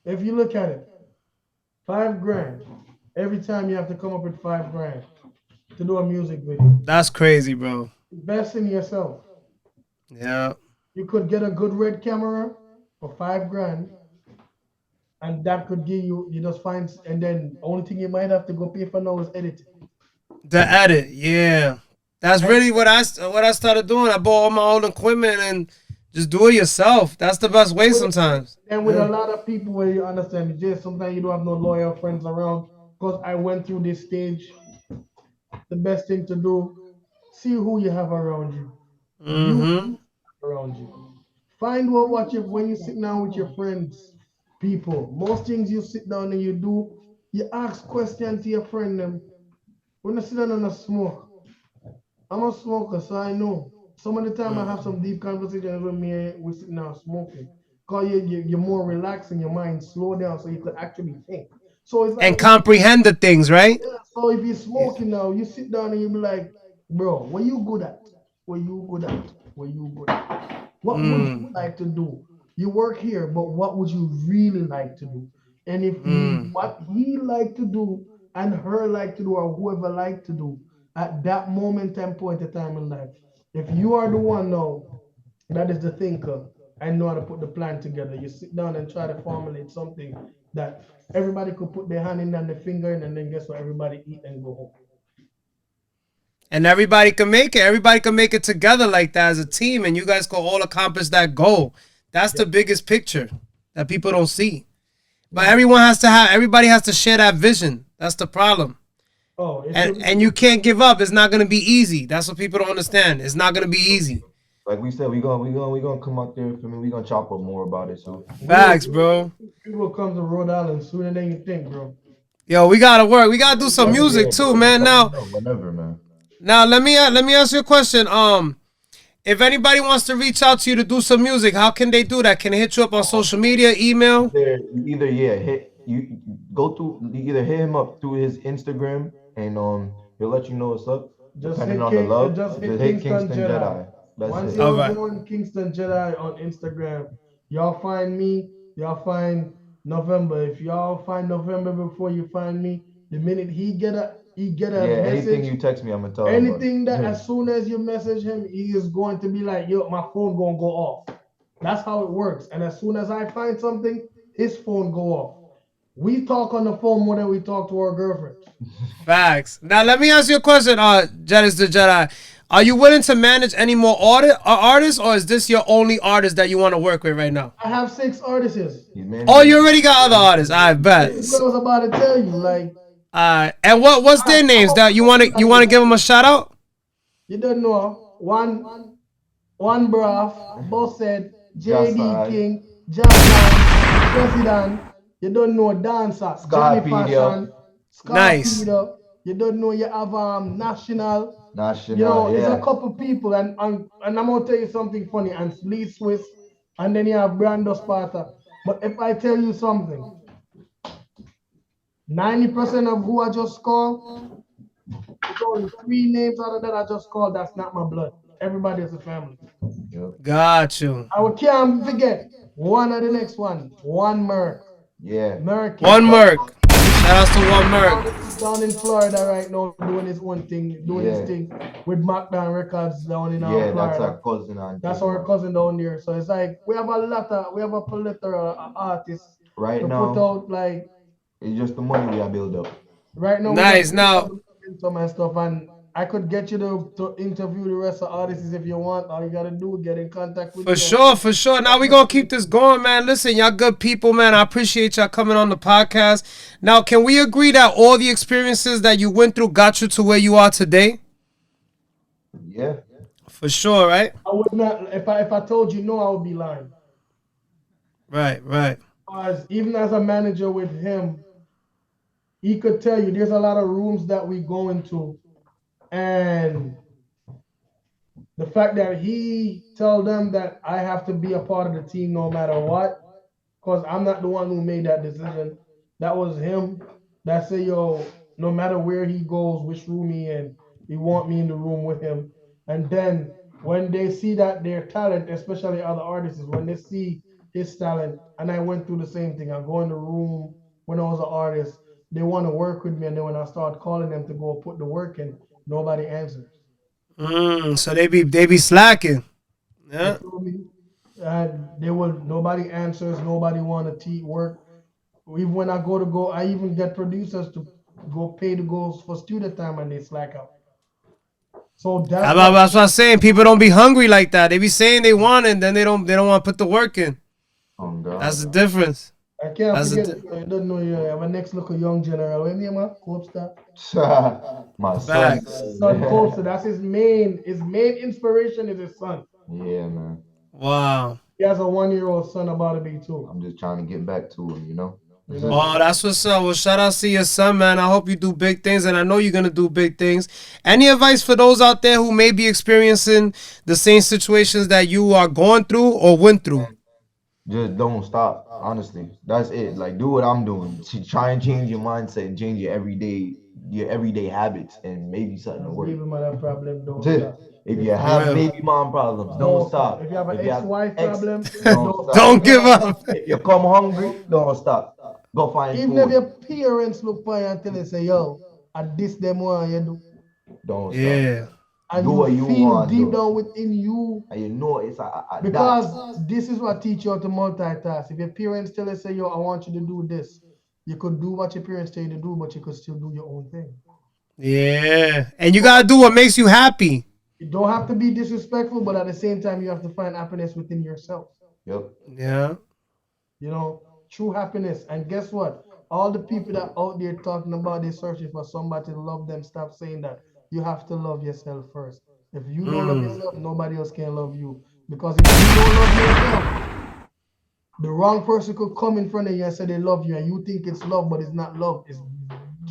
if you look at it, $5 grand. Every time you have to come up with $5 grand to do a music video. That's crazy, bro. Invest in yourself. Yeah. You could get a good red camera for $5 grand, and that could give you just find, and then only thing you might have to go pay for now is editing. The edit, yeah. That's really what I started doing. I bought all my own equipment and just do it yourself. That's the best way sometimes. And with a lot of people, where you understand, just sometimes you don't have no loyal friends around. Because I went through this stage, the best thing to do, see who you have around you. Around you. Find what you, when you sit down with your friends, people, most things you sit down and you do, you ask questions to your friend them. When I sit down and I smoke, I'm a smoker, so I know. Some of the time I have some deep conversations with me and we sit down smoking. Because you're more relaxed and your mind slow down so you could actually think. So it's like, And comprehend the things, right? yeah, so if you're smoking now, you sit down and you be like, bro, what you good at? What you good at? What you good at? What would you like to do? You work here, but what would you really like to do? And if what he like to do and her like to do, or whoever like to do at that moment and point of time in life, if you are the one now that is the thinker and know how to put the plan together, you sit down and try to formulate something that everybody could put their hand in and their finger in, and then guess what? Everybody eat and go home. And everybody can make it. Everybody can make it together like that as a team, and you guys can all accomplish that goal. That's the biggest picture that people don't see. But everybody has to share that vision. That's the problem. Oh, and you can't give up. It's not gonna be easy. That's what people don't understand. It's not gonna be easy. Like we said, we gonna come out there for me. We gonna chop up more about it. So Facts, bro. people come to Rhode Island sooner than you think, bro. Yo, we gotta work. We gotta do some music too, man. Now, whenever, man. Now let me ask you a question. If anybody wants to reach out to you to do some music, how can they do that? Can they hit you up on social media, email? Either either hit him up through his Instagram and he'll let you know what's up. Just depending hit on the love. just hit hit Kingston Jedi. That's Once it. you're on Kingston Jedi on Instagram, y'all find me, y'all find November. If y'all find November before you find me, the minute he get a message, anything you text me, I'm gonna tell anything that as soon as you message him, he is going to be like, yo, my phone gonna go off. That's how it works. And as soon as I find something, his phone go off. We talk on the phone more than we talk to our girlfriends. Facts. Now let me ask you a question, JEDDEXXX Di JEDDEYE. Are you willing to manage any more artists, or is this your only artist that you want to work with right now? I have 6 artists. Oh, you already got other artists. I bet. That's what I was about to tell you. Like, and what's their names that you want to give them a shout out? You don't know. One Braff, Bossed, JD King, Jackson, President. You don't know dancer, Johnny Fashion, nice. Peter. You don't know you have National. You know, it's a couple people, and I'm gonna tell you something funny. And Lee Swiss, and then you have Brando Sparta. But if I tell you something, 90% of who I just called, there's only 3 names out of that I just called. That's not my blood. Everybody is a family. Got you. I can't forget one of the next one. One Merc. Yeah. Merc. One Merc. Shout out to One Merc. Down in Florida right now, doing his own thing, doing his thing with McDonald Records down in Florida. That's our cousin. That's our cousin down there. So it's like we have a plethora of artists right now. Put out like it's just the money we have built up. Right now. Nice. Now. Some and stuff, and I could get you to interview the rest of the artists if you want. All you gotta do is get in contact with me. For sure. Now we gonna keep this going, man. Listen, y'all good people, man. I appreciate y'all coming on the podcast. Now, can we agree that all the experiences that you went through got you to where you are today? Yeah. For sure, right? I would not. If I told you no, I would be lying. Right. Because even as a manager with him, he could tell you there's a lot of rooms that we go into, and the fact that he tell them that I have to be a part of the team no matter what, because I'm not the one who made that decision. That was him that said, yo, no matter where he goes, which room he in, he want me in the room with him. And then when they see that their talent, especially other artists, when they see his talent, and I went through the same thing. I go in the room when I was an artist, they want to work with me, and then when I start calling them to go put the work in, nobody answers. So they be slacking. Yeah. And they will. Nobody answers. Nobody want to work. Even when I I even get producers to go pay to go for student time, and they slack out. So That's what I'm saying. People don't be hungry like that. They be saying they want it, and then they don't want to put the work in. Oh God. That's the difference. I can't forget. You don't know you have a next look a young general. When you man, Copstar. My son. Facts. Son Copstar. That's his main inspiration is his son. Yeah, man. Wow. He has a 1-year-old son about to be 2. I'm just trying to get back to him, you know. Oh, that's what's up. Well, shout out to your son, man. I hope you do big things, and I know you're gonna do big things. Any advice for those out there who may be experiencing the same situations that you are going through or went through? Just don't stop. Honestly, that's it. Like, do what I'm doing. Try and change your mindset and change your everyday habits, and maybe something will work. Baby mother problem, don't stop. If you have baby mom problems, don't stop. If you have an ex-wife problem, Don't give up. If you come hungry, don't stop. Go find even food. if your parents look for you until they say, yo, at this them one you do. Don't Yeah. stop. And Do you what you feel want, deep though. down within you. And you know it's Because this is what teach you how to multitask. If your parents tell you, say, yo, I want you to do this, you could do what your parents tell you to do, but you could still do your own thing. Yeah. And you gotta do what makes you happy. You don't have to be disrespectful, but at the same time, you have to find happiness within yourself. Yep. Yeah. You know, true happiness. And guess what? All the people that out there talking about they're searching for somebody to love them, stop saying that. You have to love yourself first. If you don't love yourself, nobody else can love you. Because if you don't love yourself, the wrong person could come in front of you and say they love you, and you think it's love, but it's not love. It's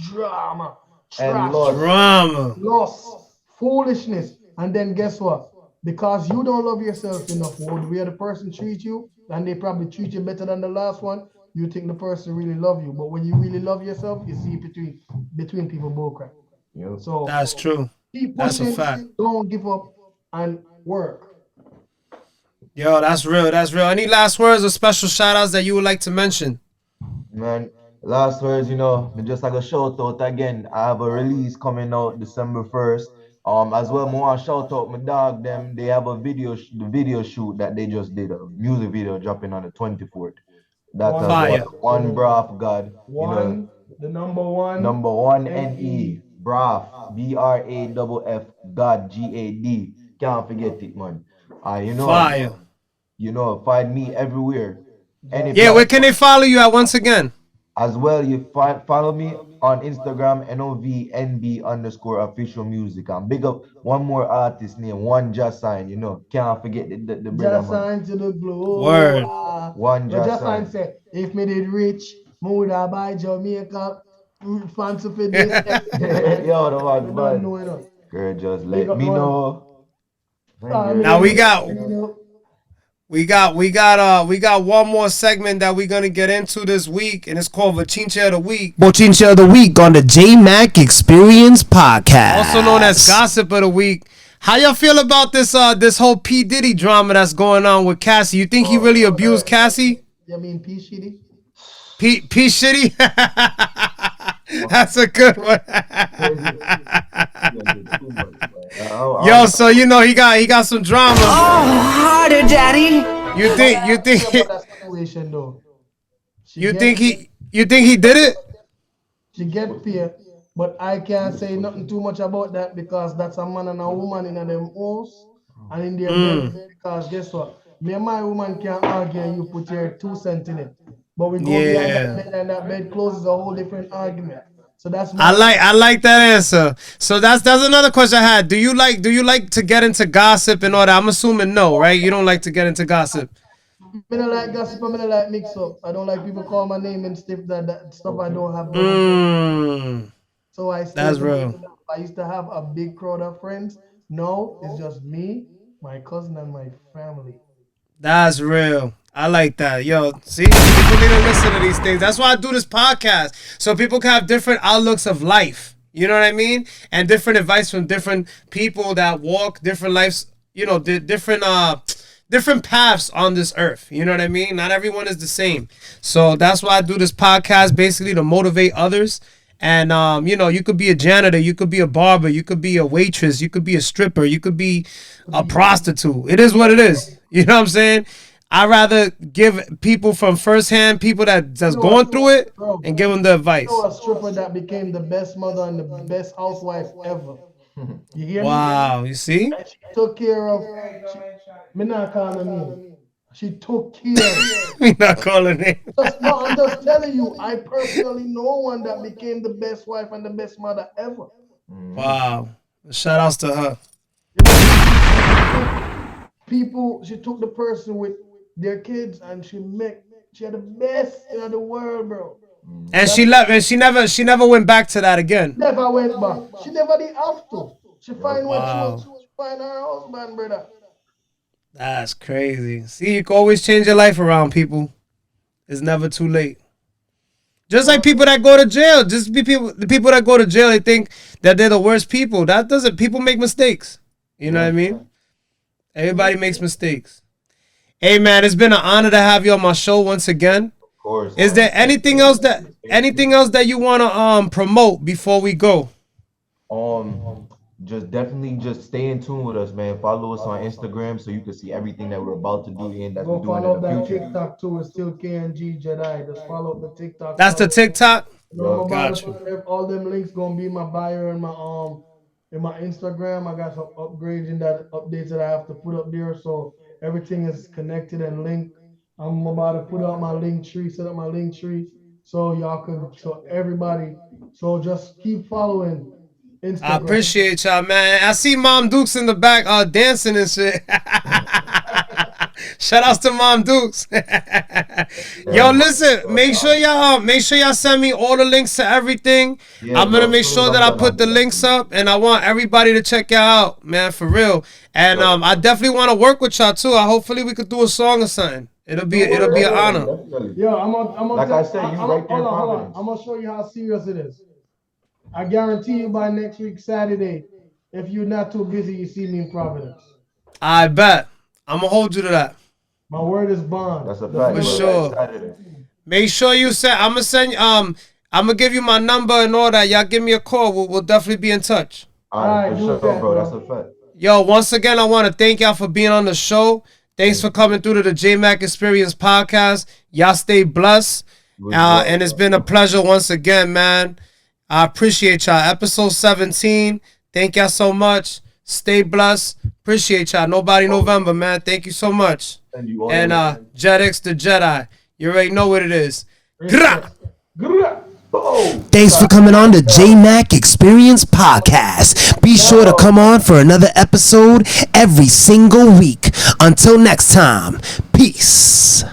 drama, And trash, Drama. loss, foolishness. And then guess what? Because you don't love yourself enough, or the way the person treats you, and they probably treat you better than the last one, you think the person really love you. But when you really love yourself, you see between people bullcrap. Yep. So That's true. keep That's a pushing, fact. don't give up, and work. Yo, that's real. That's real. Any last words or special shout outs that you would like to mention? Man, last words, just like a shout out again. I have a release coming out December 1st. As well, more shout out my dog them. They have the video shoot that they just did, a music video dropping on the 24th. That's as Fire. well. One Braf God. The number one. Number one NE. Braf. BRAFF God GAD. Can't forget it, man. Fire. Find me everywhere. Yeah, where can they follow you at once again? As well, you follow me on Instagram, NOVNB_official music. And big up one more artist named One Just Sign, Can't forget the brother, Just sign to the globe. Word. One Just Sign say, if me did rich, me would have buy Jamaica fancy for this. Yo, the one, don't man. know enough. Girl, just let me know. Now we got one more segment that we're gonna get into this week, and it's called Bochinche of the Week. Bochinche of the Week on the JMACK Experience Podcast. Also known as Gossip of the Week. How y'all feel about this whole P. Diddy drama that's going on with Cassie? You think he really abused Cassie? You mean P. Shitty? P. Shitty? That's a good one. Yo, so he got some drama. Oh, harder, daddy. You think That situation though. you think he did it? She get paid, but I can't say nothing too much about that because that's a man and a woman in them house and in their bed. Because guess what? Me and my woman can't argue and you put your 2 cents in it. But we go behind that bed and that bed closes a whole different argument. So that's I like that answer. So that's another question I had. Do you like to get into gossip and all that? I'm assuming no, right? You don't like to get into gossip. I don't like gossip. I don't like mix up. I don't like people call my name and stuff that stuff I don't have. So That's real. I used to have a big crowd of friends. No, it's just me, my cousin, and my family. That's real. I like that. Yo, see, people need to listen to these things. That's why I do this podcast. So people can have different outlooks of life. You know what I mean? And different advice from different people that walk different lives, you know, different paths on this earth. You know what I mean? Not everyone is the same. So that's why I do this podcast, basically to motivate others. And, you know, you could be a janitor, you could be a barber, you could be a waitress, you could be a stripper, you could be a prostitute. It is what it is. You know what I'm saying? I'd rather give people from firsthand, people that's going through it, and give them the advice. A stripper that became the best mother and the best housewife ever. You hear me? Wow, you see? And she took care of. Me not calling me. She took care. We not calling it. No, I'm just telling you. I personally know one that became the best wife and the best mother ever. Wow. Shout outs to her. People, she took the person with their kids and she had the best in the world, bro. And she left, and she never went back to that again. Never went back. She never did have to. She find what Wow. she wants. She find her husband, brother. That's crazy. See, you can always change your life around, people. It's never too late. Just like people that go to jail. The people that go to jail, they think that they're the worst people. That doesn't. People make mistakes. You know what I mean? Everybody makes mistakes. Hey man, it's been an honor to have you on my show once again. Of course. Is there anything else that you want to promote before we go? Just definitely just stay in tune with us, man. Follow us on Instagram so you can see everything that we're about to do and that Go we're doing follow in the that future. TikTok too. It's still KNG Jedi. Just follow up the TikTok. That's the TikTok. No, Gotcha. all them links gonna be in my bio and my in my Instagram. I got some upgrades and updates that I have to put up there, so everything is connected and linked. I'm about to put out my link tree, set up my link tree, so y'all can, so everybody, so just keep following Instagram. I appreciate y'all, man. I see Mom Dukes in the back dancing and shit. Shout outs to Mom Dukes. Yo, listen, make sure y'all send me all the links to everything. Yeah, I'm gonna bro, make sure that I put the links up, and I want everybody to check y'all out, man, for real. And I definitely want to work with y'all too. Hopefully we could do a song or something. It'll be an honor. Definitely. Yo, I'm gonna Like I said, you right there in hold on. Providence. I'm gonna show you how serious it is. I guarantee you by next week Saturday, if you're not too busy, you see me in Providence. I bet. I'm gonna hold you to that. My word is bond. That's a The fact. For first- sure. Saturday. Make sure you send. I'm gonna give you my number and all that. Y'all give me a call. We'll definitely be in touch. All right, Alright, for do sure, that, bro. bro. That's a fact. Yo, once again, I want to thank y'all for being on the show. Thanks for coming through to the JMACK Experience podcast. Y'all stay blessed. And it's been a pleasure once again, man. I appreciate y'all. Episode 17. Thank y'all so much. Stay blessed. Appreciate y'all. Nobody November, man. Thank you so much. And you all And JEDDEXXX Di Jedi. You already know what it is. Grah! Thanks for coming on the JMACK Experience Podcast. Be sure to come on for another episode every single week. Until next time, peace.